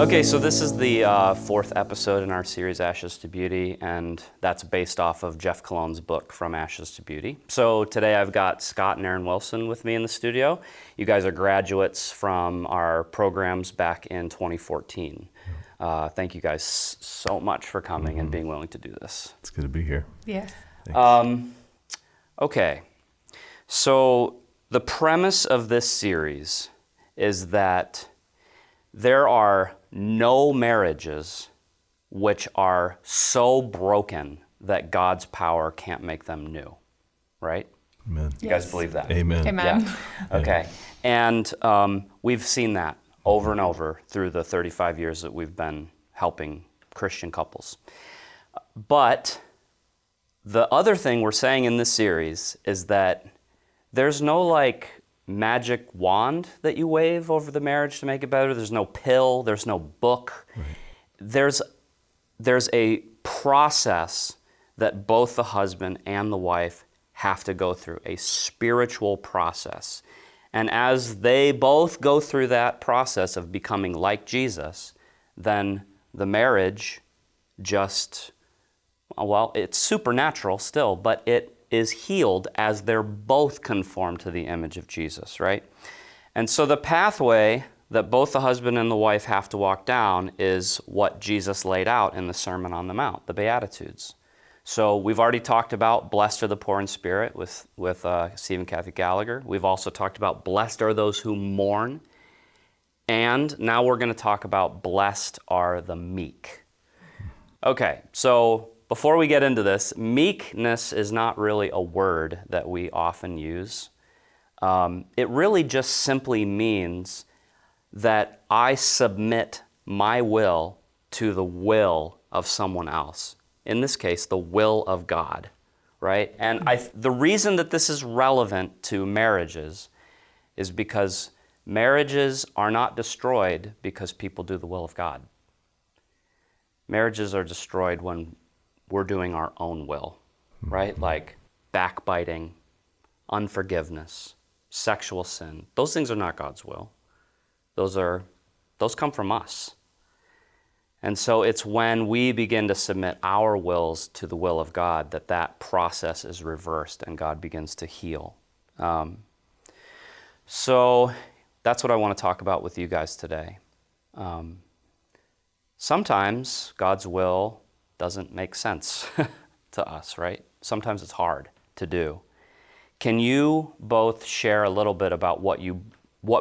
Okay, so this is the fourth episode in our series, Ashes to Beauty, and that's based off of Jeff Cologne's book, From Ashes to Beauty. So today I've got Scott and Erin Wilson with me in the studio. You guys are graduates from our programs back in 2014. Thank you guys so much for coming and being willing to do this. It's good to be here. Yes. Okay, so the premise of this series is that there are no marriages which are so broken that God's power can't make them new, right? Amen. You guys believe that? Amen. Amen. Yeah. Okay. And we've seen that over and over through the 35 years that we've been helping Christian couples. But the other thing we're saying in this series is that there's no magic wand that you wave over the marriage to make it better. There's no pill, there's no book. Right. There's a process that both the husband and the wife have to go through, a spiritual process. And as they both go through that process of becoming like Jesus, then the marriage just, well, it's supernatural still, but it is healed as they're both conformed to the image of Jesus, right? And so the pathway that both the husband and the wife have to walk down is what Jesus laid out in the Sermon on the Mount, the Beatitudes. So we've already talked about blessed are the poor in spirit with Stephen Kathy Gallagher. We've also talked about blessed are those who mourn. And now we're going to talk about blessed are the meek. Okay, so before we get into this, meekness is not really a word that we often use. It really just simply means that I submit my will to the will of someone else. In this case, the will of God, right? And the reason that this is relevant to marriages is because marriages are not destroyed because people do the will of God. Marriages are destroyed when we're doing our own will, right? Like backbiting, unforgiveness, sexual sin. Those things are not God's will. Those come from us. And so it's when we begin to submit our wills to the will of God that process is reversed and God begins to heal. So that's what I want to talk about with you guys today. Sometimes God's will doesn't make sense to us, right? Sometimes it's hard to do. Can you both share a little bit about what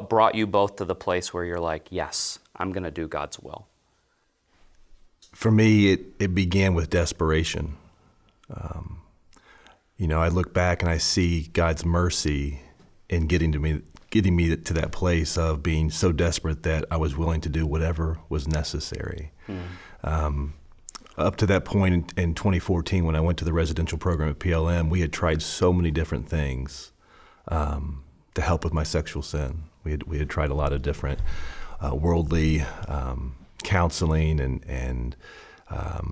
brought you both to the place where you're like, yes, I'm going to do God's will? For me, it began with desperation. I look back and I see God's mercy in getting me to that place of being so desperate that I was willing to do whatever was necessary. Up to that point in 2014, when I went to the residential program at PLM, we had tried so many different things to help with my sexual sin. We had tried a lot of different worldly counseling and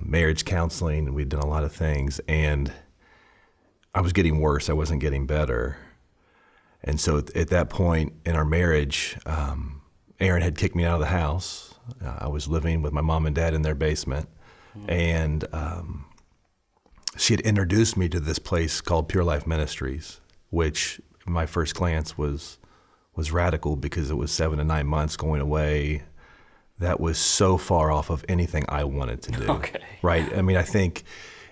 marriage counseling, and we'd done a lot of things. And I was getting worse. I wasn't getting better. And so at that point in our marriage, Erin had kicked me out of the house. I was living with my mom and dad in their basement. And she had introduced me to this place called Pure Life Ministries, which my first glance was radical because it was 7 to 9 months going away. That was so far off of anything I wanted to do. Okay. Right? I mean, I think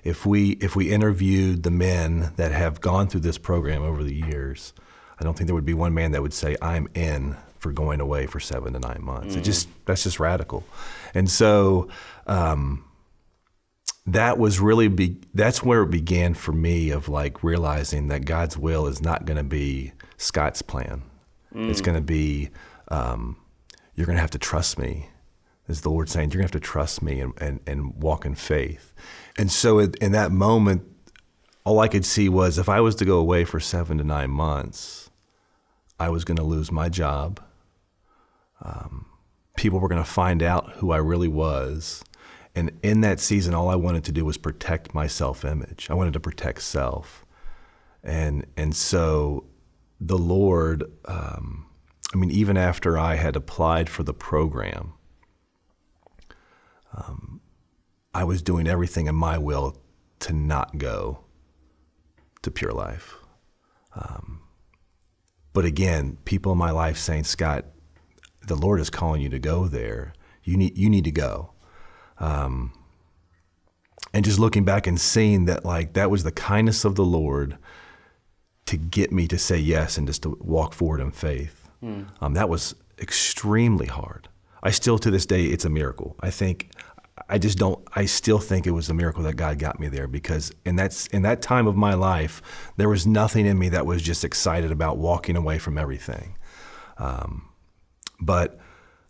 if we interviewed the men that have gone through this program over the years, I don't think there would be one man that would say, I'm in for going away for 7 to 9 months. That's just radical. And so that's where it began for me, of realizing that God's will is not going to be Scott's plan. It's going to be, you're going to have to trust me. Is the Lord saying, you're going to have to trust me and walk in faith. And so in that moment, all I could see was if I was to go away for 7 to 9 months, I was going to lose my job. People were going to find out who I really was. And in that season, all I wanted to do was protect my self-image. I wanted to protect self. And so the Lord, even after I had applied for the program, I was doing everything in my will to not go to Pure Life. But again, people in my life saying, Scott, the Lord is calling you to go there. You need to go. And just looking back and seeing that, like, that was the kindness of the Lord to get me to say yes and just to walk forward in faith. That was extremely hard. I still, to this day, it's a miracle. I still think it was a miracle that God got me there, because in that time of my life, there was nothing in me that was just excited about walking away from everything. But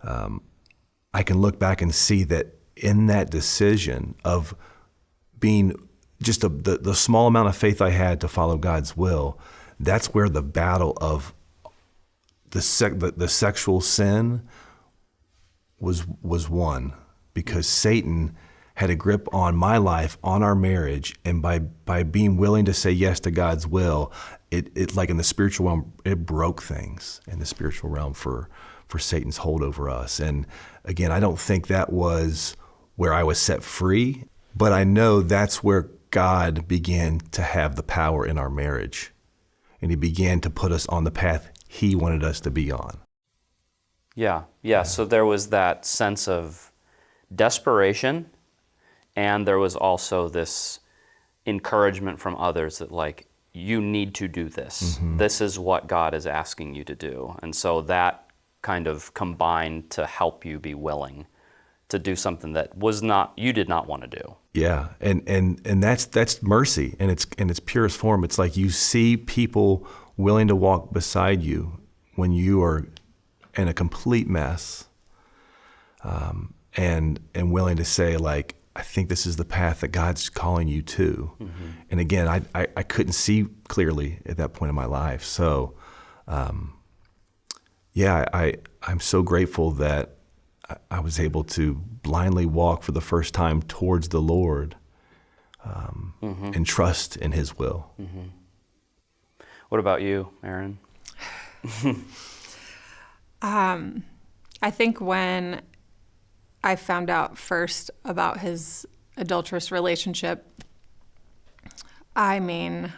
I can look back and see that in that decision of being just the small amount of faith I had to follow God's will, that's where the battle of the sexual sin was won, because Satan had a grip on my life, on our marriage, and by being willing to say yes to God's will, it like in the spiritual realm, it broke things in the spiritual realm for Satan's hold over us. And again, I don't think that was where I was set free, but I know that's where God began to have the power in our marriage, and he began to put us on the path he wanted us to be on. Yeah. So there was that sense of desperation, and there was also this encouragement from others that, like, you need to do this. Mm-hmm. This is what God is asking you to do. And so that kind of combined to help you be willing to do something that you did not want to do. Yeah, and that's mercy in its purest form. It's like you see people willing to walk beside you when you are in a complete mess, and willing to say, like, I think this is the path that God's calling you to. Mm-hmm. And again, I couldn't see clearly at that point in my life. So, I'm so grateful that I was able to blindly walk for the first time towards the Lord, and trust in his will. Mm-hmm. What about you, Erin? I think when I found out first about his adulterous relationship, I mean,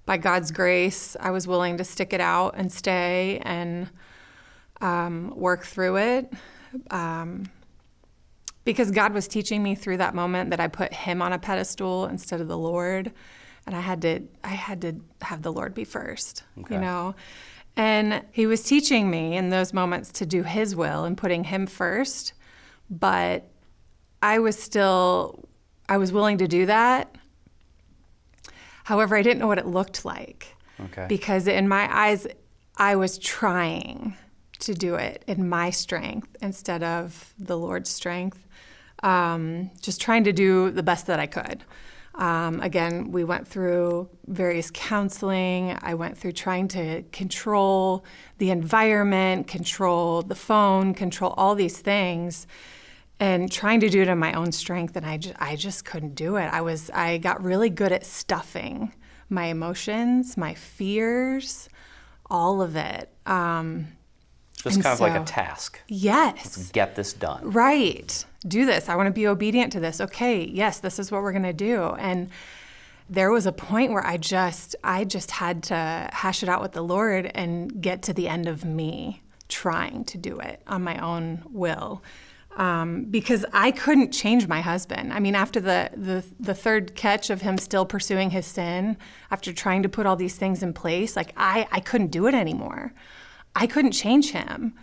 by God's grace, I was willing to stick it out and stay and work through it, because God was teaching me through that moment that I put him on a pedestal instead of the Lord, and I had to have the Lord be first, okay. And he was teaching me in those moments to do his will and putting him first, but I was willing to do that. However, I didn't know what it looked like, okay. Because in my eyes, I was trying to do it in my strength instead of the Lord's strength, just trying to do the best that I could. Again, we went through various counseling. I went through trying to control the environment, control the phone, control all these things, and trying to do it in my own strength, and I just couldn't do it. I got really good at stuffing my emotions, my fears, all of it. Just kind of like a task. Yes. Let's get this done. Right. Do this. I want to be obedient to this. Okay, yes, this is what we're going to do. And there was a point where I just had to hash it out with the Lord and get to the end of me trying to do it on my own will. Because I couldn't change my husband. I mean, after the third catch of him still pursuing his sin, after trying to put all these things in place, like I couldn't do it anymore. I couldn't change him.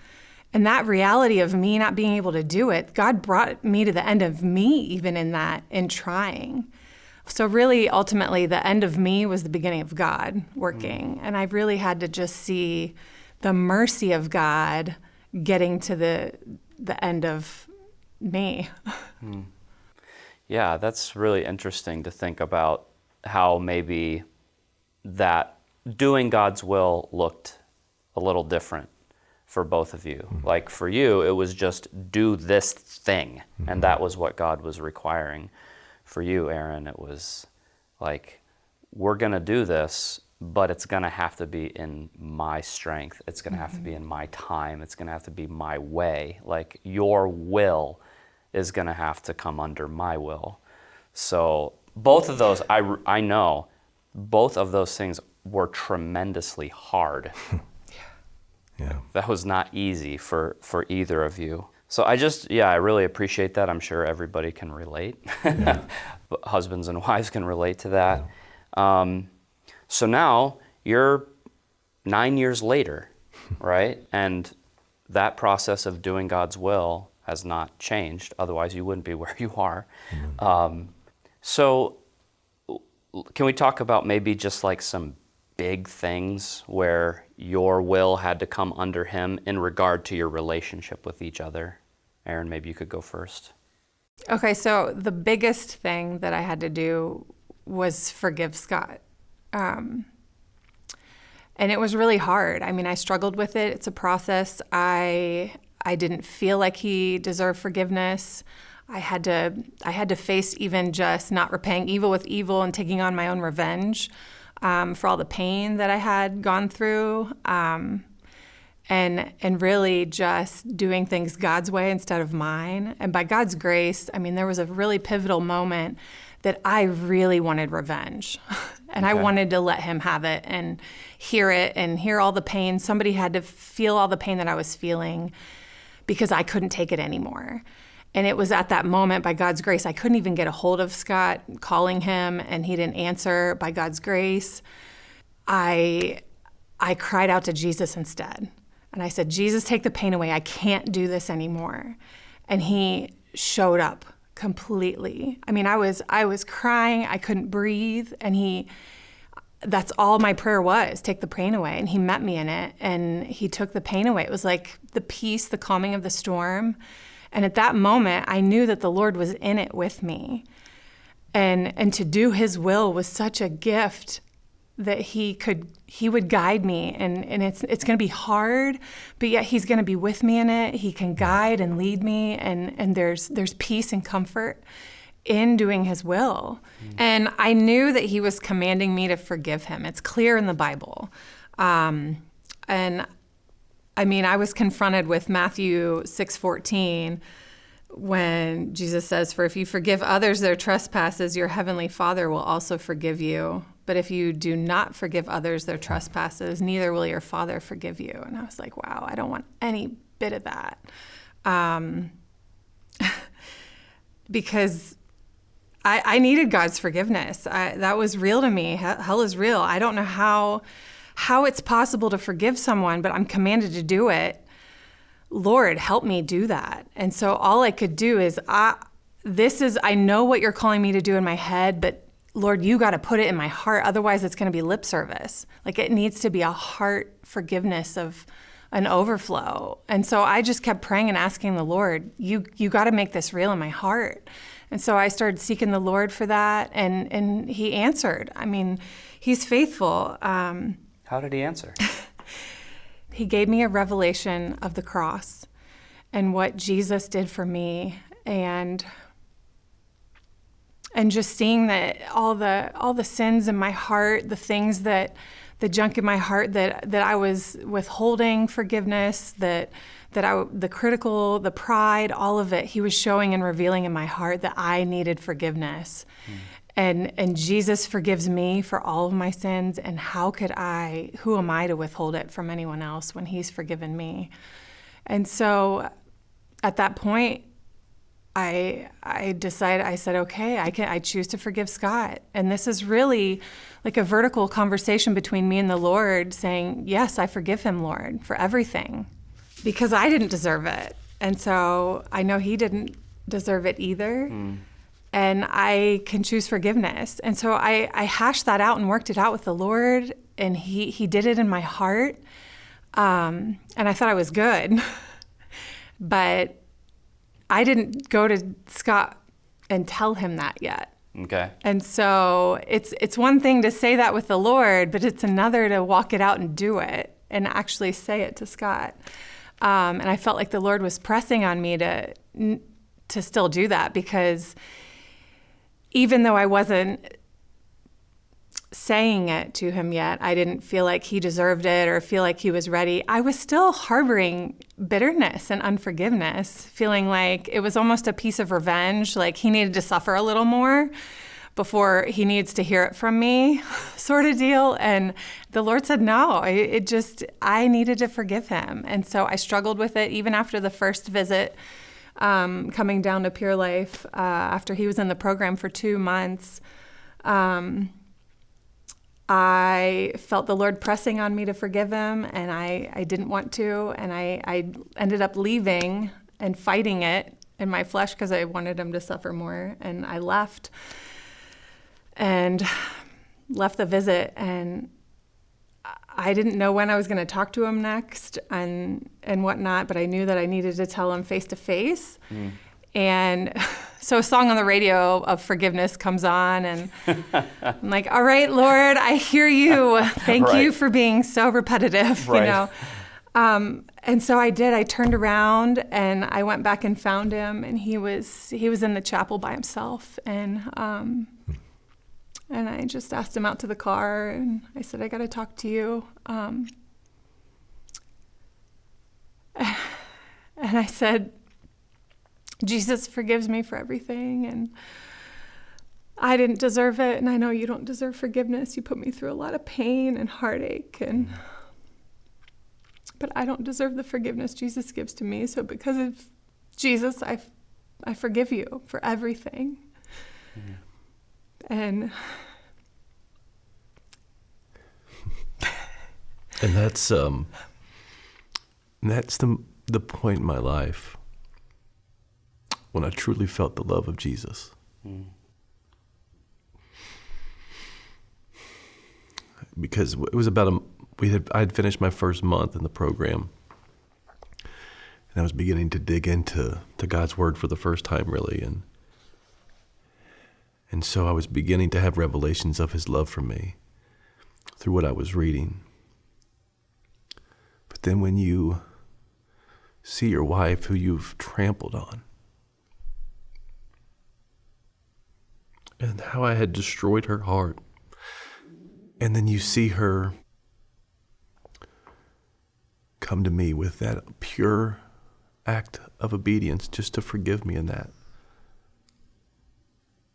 And that reality of me not being able to do it, God brought me to the end of me even in trying. So really, ultimately, the end of me was the beginning of God working. And I really had to just see the mercy of God getting to the end of me. Yeah, that's really interesting to think about how maybe that doing God's will looked a little different for both of you. Mm-hmm. Like for you, it was just do this thing, mm-hmm. and that was what God was requiring. For you, Erin, it was like, we're going to do this, but it's going to have to be in my strength. It's going to have to be in my time. It's going to have to be my way. Like, your will is going to have to come under my will. So both of those, I know, both of those things were tremendously hard. Yeah. That was not easy for either of you. So I really appreciate that. I'm sure everybody can relate. Yeah. Husbands and wives can relate to that. Yeah. So now you're 9 years later, right? And that process of doing God's will has not changed. Otherwise, you wouldn't be where you are. Mm-hmm. So can we talk about maybe just like some big things where your will had to come under him in regard to your relationship with each other? Erin, maybe you could go first. Okay, so the biggest thing that I had to do was forgive Scott. And it was really hard. I mean, I struggled with it. It's a process. I didn't feel like he deserved forgiveness. I had to face even just not repaying evil with evil and taking on my own revenge for all the pain that I had gone through, and really just doing things God's way instead of mine. And by God's grace, I mean, there was a really pivotal moment that I really wanted revenge. And okay. I wanted to let him have it and hear all the pain. Somebody had to feel all the pain that I was feeling because I couldn't take it anymore. And it was at that moment, by God's grace, I couldn't even get a hold of Scott, calling him, and he didn't answer. By God's grace, I cried out to Jesus instead. And I said, Jesus, take the pain away. I can't do this anymore. And he showed up completely. I mean, I was crying. I couldn't breathe. And that's all my prayer was, take the pain away. And he met me in it, and he took the pain away. It was like the peace, the calming of the storm. And at that moment, I knew that the Lord was in it with me. And to do his will was such a gift that he would guide me. And it's going to be hard, but yet he's going to be with me in it. He can guide and lead me. And there's peace and comfort in doing his will. And I knew that he was commanding me to forgive him. It's clear in the Bible. And I mean, I was confronted with Matthew 6:14 when Jesus says, "For if you forgive others their trespasses, your heavenly Father will also forgive you. But if you do not forgive others their trespasses, neither will your Father forgive you." And I was like, wow, I don't want any bit of that. Because I needed God's forgiveness. That was real to me. Hell is real. I don't know how it's possible to forgive someone, but I'm commanded to do it. Lord, help me do that. And so all I could do is, I know what you're calling me to do in my head, but Lord, you got to put it in my heart. Otherwise it's going to be lip service. Like, it needs to be a heart forgiveness of an overflow. And so I just kept praying and asking the Lord, you got to make this real in my heart. And so I started seeking the Lord for that, and he answered. I mean, he's faithful. How did he answer? He gave me a revelation of the cross and what Jesus did for me, and just seeing that all the sins in my heart, the junk in my heart that I was withholding forgiveness, the critical, the pride, all of it, he was showing and revealing in my heart that I needed forgiveness. And Jesus forgives me for all of my sins, and who am I to withhold it from anyone else when he's forgiven me? And so at that point, I said, okay, I choose to forgive Scott. And this is really like a vertical conversation between me and the Lord, saying, yes, I forgive him, Lord, for everything, because I didn't deserve it. And so I know he didn't deserve it either. And I can choose forgiveness. And so I hashed that out and worked it out with the Lord, and he did it in my heart. And I thought I was good. But I didn't go to Scott and tell him that yet. Okay. And so it's one thing to say that with the Lord, but it's another to walk it out and do it and actually say it to Scott. And I felt like the Lord was pressing on me to still do that, because even though I wasn't saying it to him yet. I didn't feel like he deserved it or feel like he was ready. I was still harboring bitterness and unforgiveness, feeling like it was almost a piece of revenge, like he needed to suffer a little more before he needs to hear it from me, sort of deal. And the Lord said, no, I needed to forgive him. And so I struggled with it even after the first visit, coming down to Pure Life, after he was in the program for 2 months. I felt the Lord pressing on me to forgive him, and I didn't want to, and I ended up leaving and fighting it in my flesh because I wanted him to suffer more, and I left the visit, and I didn't know when I was going to talk to him next and whatnot, but I knew that I needed to tell him face to face. And so a song on the radio of forgiveness comes on, and I'm like, all right, Lord, I hear you. Thank you for being so repetitive, you know. And so I did. I turned around and I went back and found him, and he was in the chapel by himself. And I just asked him out to the car, and I said, I got to talk to you. And I said, Jesus forgives me for everything, and I didn't deserve it, and I know you don't deserve forgiveness. You put me through a lot of pain and heartache, but I don't deserve the forgiveness Jesus gives to me. So because of Jesus, I forgive you for everything. And that's the point in my life when I truly felt the love of Jesus. Because it was about I had finished my first month in the program, and I was beginning to dig into God's word for the first time, really, and so I was beginning to have revelations of his love for me through what I was reading. But then when you see your wife who you've trampled on, and how I had destroyed her heart, and then you see her come to me with that pure act of obedience just to forgive me in that,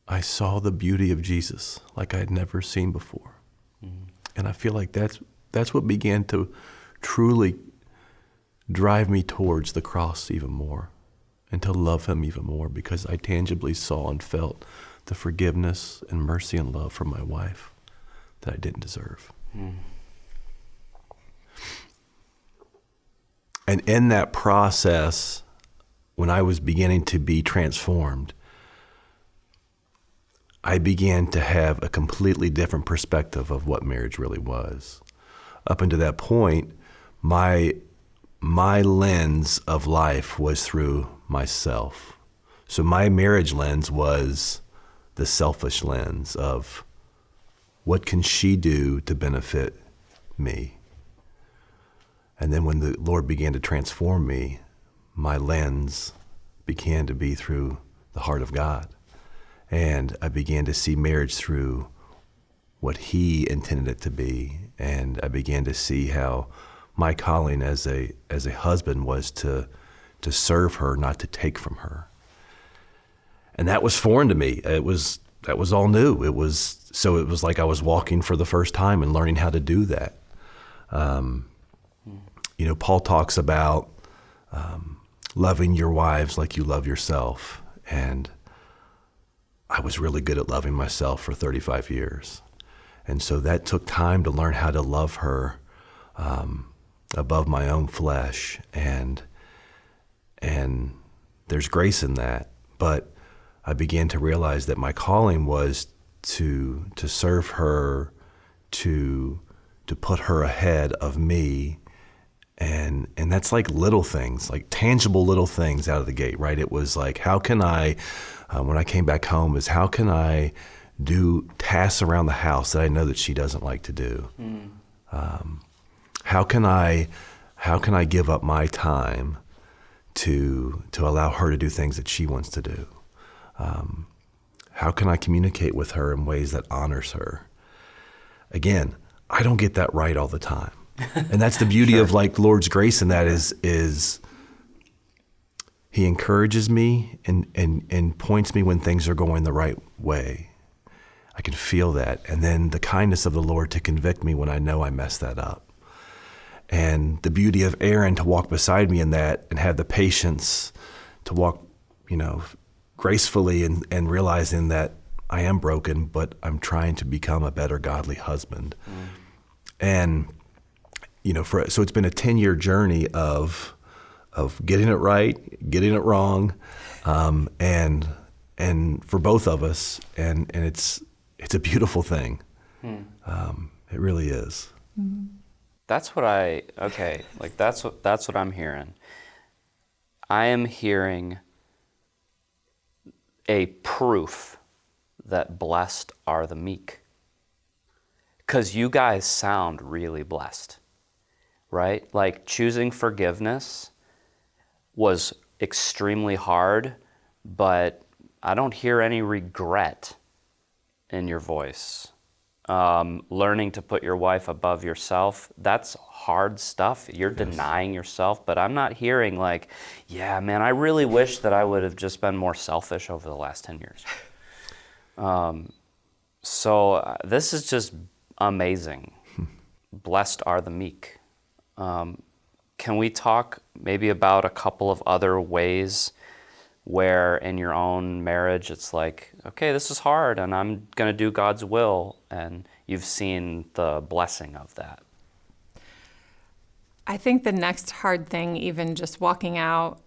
I saw the beauty of Jesus like I had never seen before. And I feel like that's what began to truly drive me towards the cross even more and to love him even more, because I tangibly saw and felt the forgiveness and mercy and love from my wife that I didn't deserve. And in that process, when I was beginning to be transformed, I began to have a completely different perspective of what marriage really was. Up until that point, my lens of life was through myself. So my marriage lens was the selfish lens of what can she do to benefit me? And then when the Lord began to transform me, my lens began to be through the heart of God. And I began to see marriage through what he intended it to be. And I began to see how my calling as a husband was to serve her, not to take from her. And that was foreign to me. That was all new. It was like I was walking for the first time and learning how to do that. Paul talks about loving your wives like you love yourself. And I was really good at loving myself for 35 years. And so that took time to learn how to love her above my own flesh. And there's grace in that. But I began to realize that my calling was to serve her, to put her ahead of me. And that's like little things, like tangible little things out of the gate, right? It was like, how can I, when I came back home, is how can I do tasks around the house that I know that she doesn't like to do? How can I give up my time to allow her to do things that she wants to do? How can I communicate with her in ways that honors her? again, I don't get that right all the time. And that's the beauty of like Lord's grace in that is he encourages me and points me when things are going the right way. I can feel that. And then the kindness of the Lord to convict me when I know I messed that up. And the beauty of Erin to walk beside me in that and have the patience to walk, gracefully and realizing that I am broken, but I'm trying to become a better godly husband. And, so it's been a 10-year journey of getting it right, getting it wrong, and for both of us, and it's a beautiful thing. It really is. That's what that's what I'm hearing. I am hearing a proof that blessed are the meek. Because you guys sound really blessed, right? Like choosing forgiveness was extremely hard, but I don't hear any regret in your voice. Learning to put your wife above yourself, that's hard stuff. You're denying yourself, but I'm not hearing like, yeah, man, I really wish that I would have just been more selfish over the last 10 years. So this is just amazing. Blessed are the meek. Can we talk maybe about a couple of other ways where in your own marriage it's like, okay, this is hard and I'm going to do God's will, and you've seen the blessing of that? I think the next hard thing, even just walking out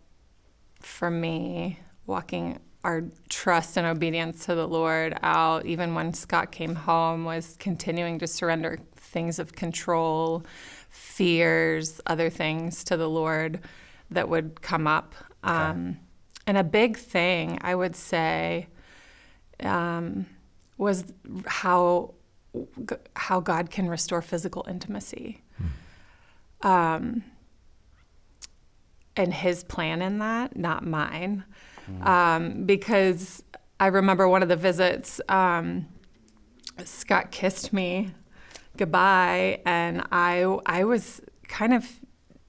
for me, walking our trust and obedience to the Lord out, even when Scott came home, was continuing to surrender things of control, fears, other things to the Lord that would come up. Okay. And a big thing, I would say, was how God can restore physical intimacy. And his plan in that, not mine. Because I remember one of the visits, Scott kissed me goodbye, and I was kind of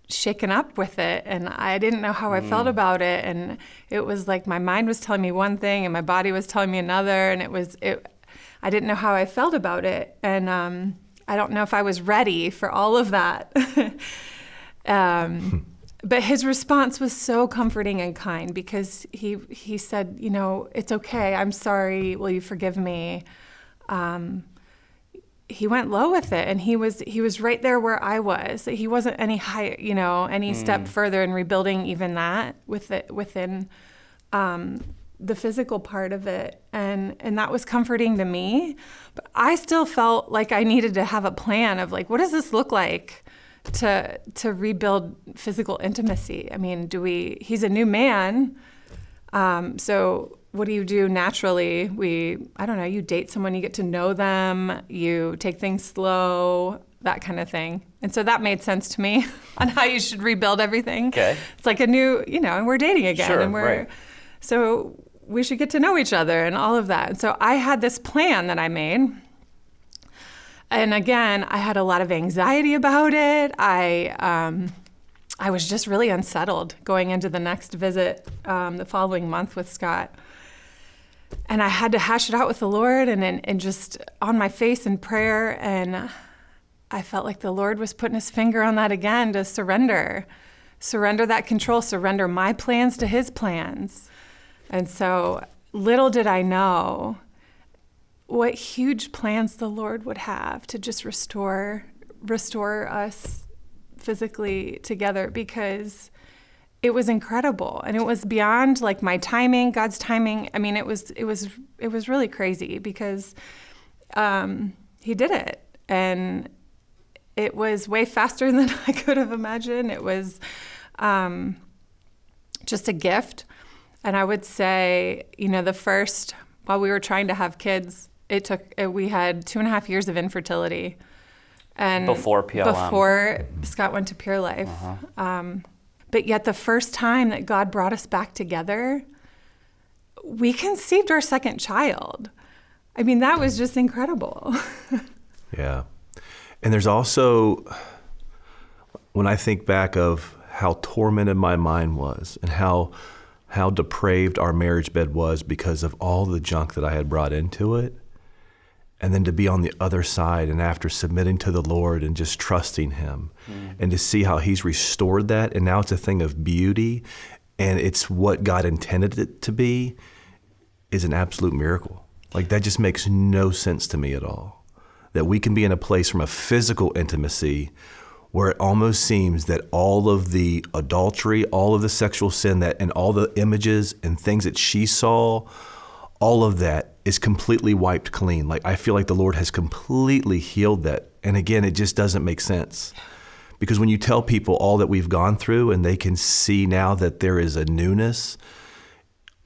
shaken up with it, and I didn't know how I felt about it, and it was like my mind was telling me one thing and my body was telling me another, and I didn't know how I felt about it, and I don't know if I was ready for all of that. But his response was so comforting and kind, because he said, it's okay, I'm sorry, will you forgive me? He went low with it, and he was right there where I was. He wasn't any high, any step further in rebuilding even that within the physical part of it, and that was comforting to me. But I still felt like I needed to have a plan of like, what does this look like to rebuild physical intimacy? I mean, he's a new man, so what do you do naturally? I don't know, you date someone, you get to know them, you take things slow, that kind of thing. And so that made sense to me on how you should rebuild everything. Okay. It's like a new, and we're dating again. Sure, and right. So we should get to know each other and all of that. And so I had this plan that I made. And again, I had a lot of anxiety about it. I was just really unsettled going into the next visit the following month with Scott. And I had to hash it out with the Lord and just on my face in prayer. And I felt like the Lord was putting his finger on that again, to surrender that control, surrender my plans to his plans. And so little did I know what huge plans the Lord would have to just restore us physically together, because it was incredible, and it was beyond like my timing, God's timing. I mean, it was really crazy, because he did it, and it was way faster than I could have imagined. It was just a gift. And I would say, while we were trying to have kids, we had 2.5 years of infertility. And before PLM. Before Scott went to Pure Life. But yet the first time that God brought us back together, we conceived our second child. I mean, that was just incredible. Yeah. And there's also, when I think back of how tormented my mind was and how depraved our marriage bed was because of all the junk that I had brought into it, and then to be on the other side and after submitting to the Lord and just trusting him and to see how he's restored that, and now it's a thing of beauty and it's what God intended it to be, is an absolute miracle. Like, that just makes no sense to me at all. That we can be in a place from a physical intimacy where it almost seems that all of the adultery, all of the sexual sin, that and all the images and things that she saw, all of that is completely wiped clean. Like, I feel like the Lord has completely healed that. And again, it just doesn't make sense. Because when you tell people all that we've gone through and they can see now that there is a newness,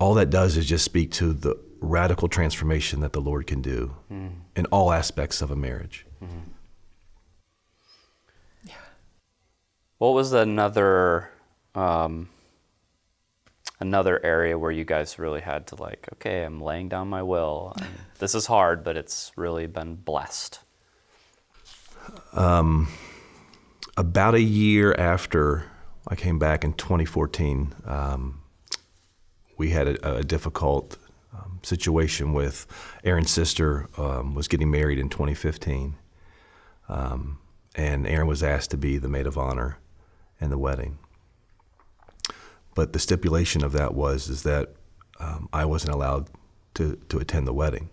all that does is just speak to the radical transformation that the Lord can do in all aspects of a marriage. Yeah. What was another area where you guys really had to, like, okay, I'm laying down my will. This is hard, but it's really been blessed? About a year after I came back in 2014, we had a difficult situation with Erin's sister. Was getting married in 2015, and Erin was asked to be the maid of honor in the wedding. But the stipulation of that is that I wasn't allowed to attend the wedding.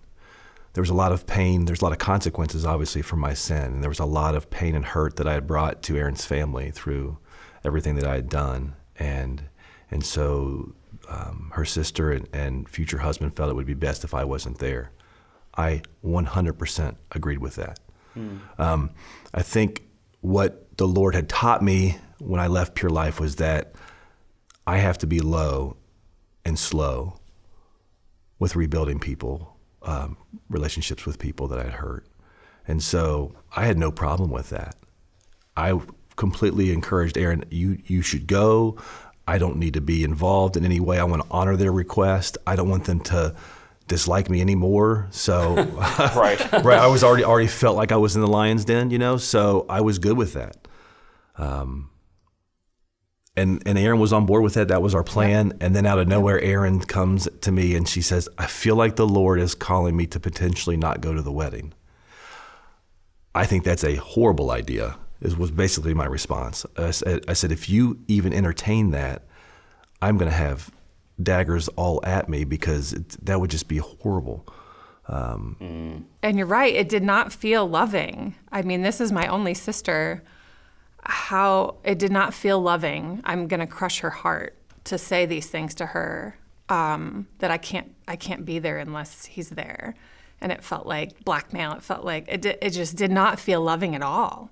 There was a lot of pain. There's a lot of consequences, obviously, for my sin. And there was a lot of pain and hurt that I had brought to Erin's family through everything that I had done. And so her sister and future husband felt it would be best if I wasn't there. I 100% agreed with that. I think what the Lord had taught me when I left Pure Life was that I have to be low and slow with rebuilding people, relationships with people that I'd hurt. And so I had no problem with that. I completely encouraged Erin, you should go. I don't need to be involved in any way. I want to honor their request. I don't want them to dislike me anymore. So Right. right, I was already felt like I was in the lion's den, so I was good with that. And Erin was on board with that. That was our plan. Yep. And then out of nowhere, Erin comes to me and she says, I feel like the Lord is calling me to potentially not go to the wedding. I think that's a horrible idea, was basically my response. I said, if you even entertain that, I'm going to have daggers all at me, because that would just be horrible. And you're right. It did not feel loving. I mean, this is my only sister. How it did not feel loving. I'm going to crush her heart to say these things to her, that I can't be there unless he's there. And it felt like blackmail. It felt like it just did not feel loving at all.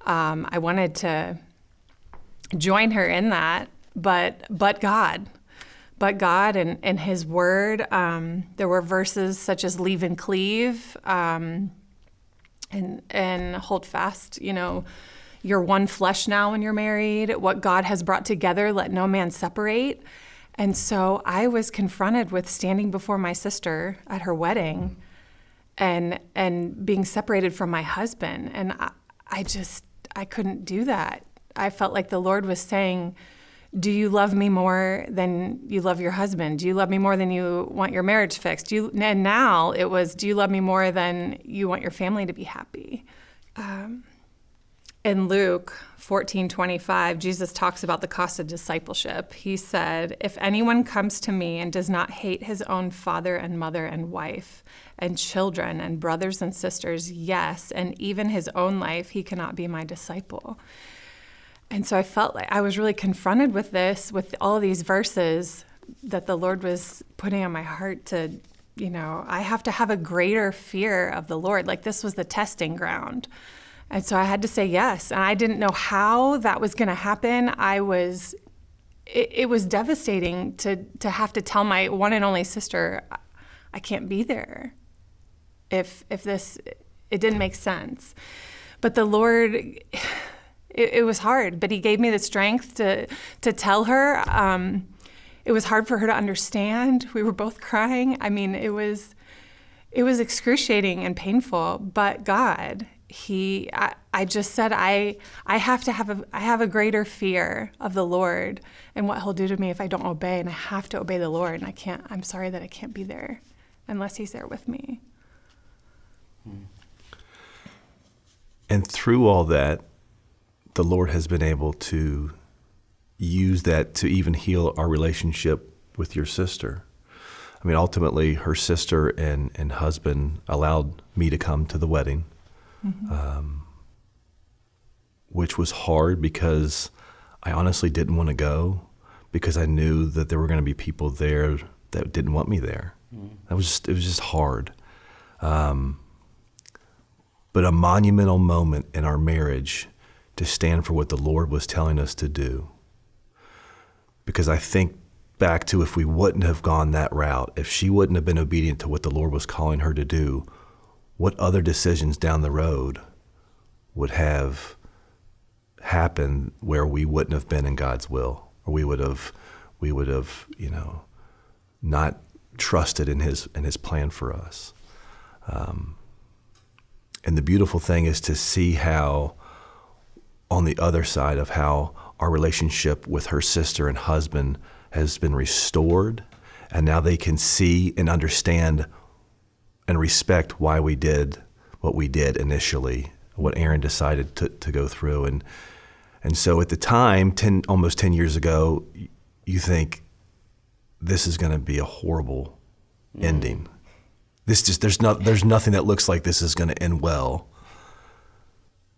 I wanted to join her in that, but God and his word. There were verses such as leave and cleave, and hold fast, you're one flesh now when you're married. What God has brought together, let no man separate. And so I was confronted with standing before my sister at her wedding and being separated from my husband. And I couldn't do that. I felt like the Lord was saying, do you love me more than you love your husband? Do you love me more than you want your marriage fixed? And now it was, do you love me more than you want your family to be happy? In Luke 14:25, Jesus talks about the cost of discipleship. He said, if anyone comes to me and does not hate his own father and mother and wife and children and brothers and sisters, yes, and even his own life, he cannot be my disciple. And so I felt like I was really confronted with this, with all these verses that the Lord was putting on my heart to, I have to have a greater fear of the Lord. Like, this was the testing ground. And so I had to say yes. And I didn't know how that was going to happen. It was devastating to have to tell my one and only sister, I can't be there if it didn't make sense. But the Lord, it was hard, but he gave me the strength to tell her. It was hard for her to understand. We were both crying. I mean, it was excruciating and painful, but God, I just said, I have a greater fear of the Lord and what he'll do to me if I don't obey, and I have to obey the Lord, and I'm sorry that I can't be there unless he's there with me. And through all that, the Lord has been able to use that to even heal our relationship with your sister. I mean, ultimately, her sister and husband allowed me to come to the wedding, which was hard because I honestly didn't want to go, because I knew that there were going to be people there that didn't want me there. It was just hard. But a monumental moment in our marriage to stand for what the Lord was telling us to do. Because I think back to, if we wouldn't have gone that route, if she wouldn't have been obedient to what the Lord was calling her to do, what other decisions down the road would have happened where we wouldn't have been in God's will, or we would have, not trusted in His plan for us. And the beautiful thing is to see how, on the other side of how our relationship with her sister and husband has been restored, and now they can see and understand and respect why we did what we did initially, what Erin decided to go through. And so at the time, almost 10 years ago, you think, this is going to be a horrible ending. There's nothing that looks like this is going to end well.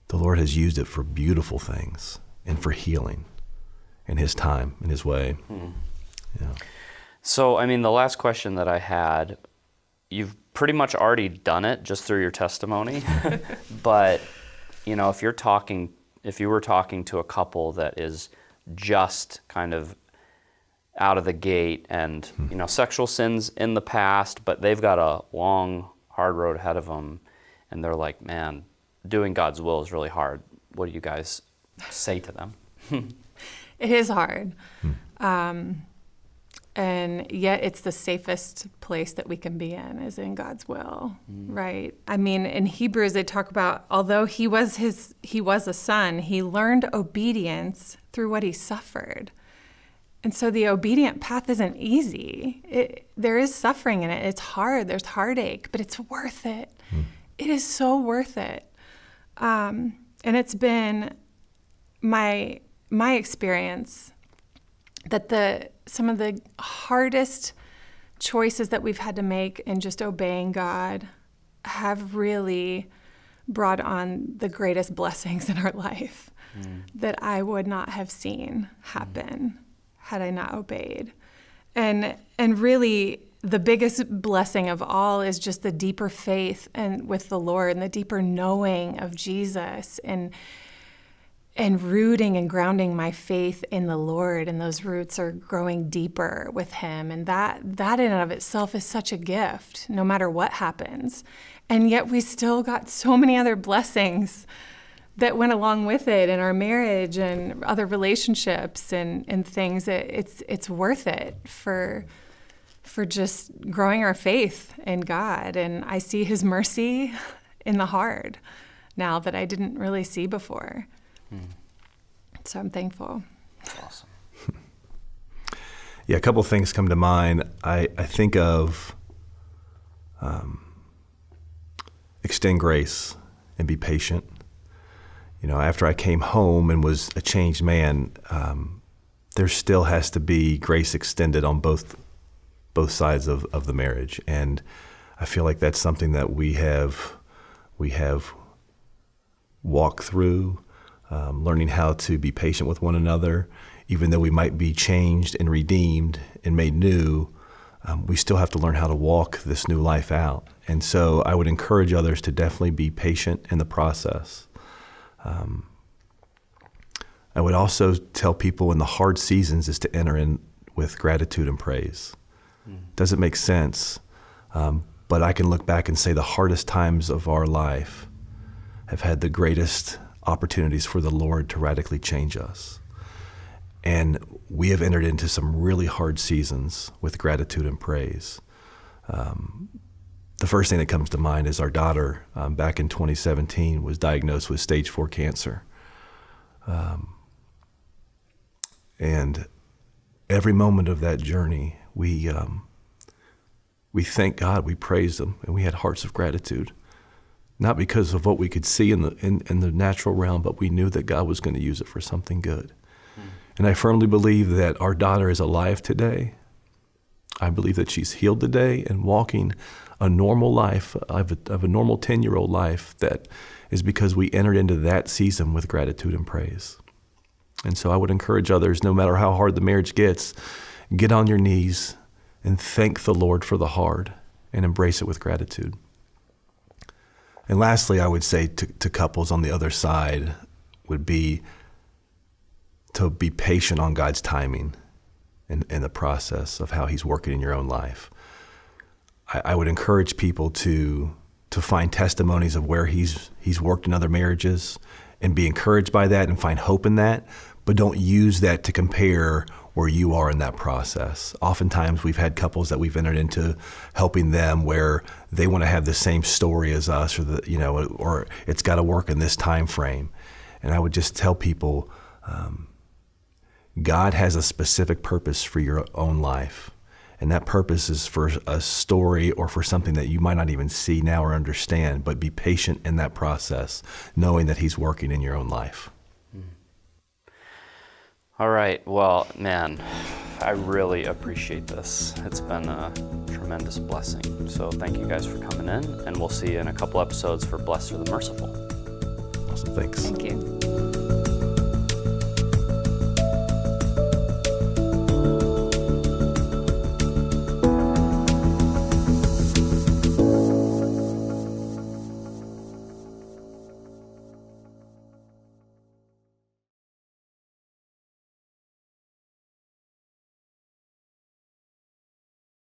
The Lord has used it for beautiful things and for healing in His time, in His way. Yeah. So, I mean, the last question that I had, you've pretty much already done it just through your testimony. But, if you were talking to a couple that is just kind of out of the gate and, sexual sins in the past, but they've got a long, hard road ahead of them, and they're like, man, doing God's will is really hard. What do you guys say to them? It is hard. And yet it's the safest place that we can be in, is in God's will, right? I mean, in Hebrews, they talk about, although he was a son, he learned obedience through what he suffered. And so the obedient path isn't easy. There is suffering in it. It's hard. There's heartache, but it's worth it. It is so worth it. And it's been my experience that some of the hardest choices that we've had to make in just obeying God have really brought on the greatest blessings in our life that I would not have seen happen had I not obeyed. And really, the biggest blessing of all is just the deeper faith and with the Lord, and the deeper knowing of Jesus, and rooting and grounding my faith in the Lord, and those roots are growing deeper with Him. And that in and of itself is such a gift, no matter what happens. And yet we still got so many other blessings that went along with it in our marriage and other relationships and things. It's worth it for just growing our faith in God. And I see His mercy in the hard now that I didn't really see before. So I'm thankful. That's awesome. Yeah, a couple of things come to mind. I think of extend grace and be patient. After I came home and was a changed man, there still has to be grace extended on both sides of the marriage. And I feel like that's something that we have walked through, learning how to be patient with one another. Even though we might be changed and redeemed and made new, we still have to learn how to walk this new life out. And so I would encourage others to definitely be patient in the process. I would also tell people in the hard seasons is to enter in with gratitude and praise. Doesn't make sense, but I can look back and say the hardest times of our life have had the greatest opportunities for the Lord to radically change us. And we have entered into some really hard seasons with gratitude and praise. the first thing that comes to mind is our daughter, back in 2017, was diagnosed with stage 4 cancer. And every moment of that journey, we thank God, we praised Him, and we had hearts of gratitude. Not because of what we could see in the natural realm, but we knew that God was going to use it for something good. And I firmly believe that our daughter is alive today. I believe that she's healed today and walking a normal life, of a normal 10-year-old life, that is because we entered into that season with gratitude and praise. And so I would encourage others, no matter how hard the marriage gets, get on your knees and thank the Lord for the hard and embrace it with gratitude. And lastly, I would say to couples on the other side would be to be patient on God's timing in the process of how He's working in your own life. I would encourage people to find testimonies of where He's worked in other marriages and be encouraged by that and find hope in that, but don't use that to compare where you are in that process. Oftentimes we've had couples that we've entered into helping them where they want to have the same story as us, or it's got to work in this time frame. And I would just tell people, God has a specific purpose for your own life. And that purpose is for a story or for something that you might not even see now or understand, but be patient in that process, knowing that He's working in your own life. All right. Well, man, I really appreciate this. It's been a tremendous blessing. So thank you guys for coming in, and we'll see you in a couple episodes for Blessed are the Merciful. Awesome. Thanks. Thank you.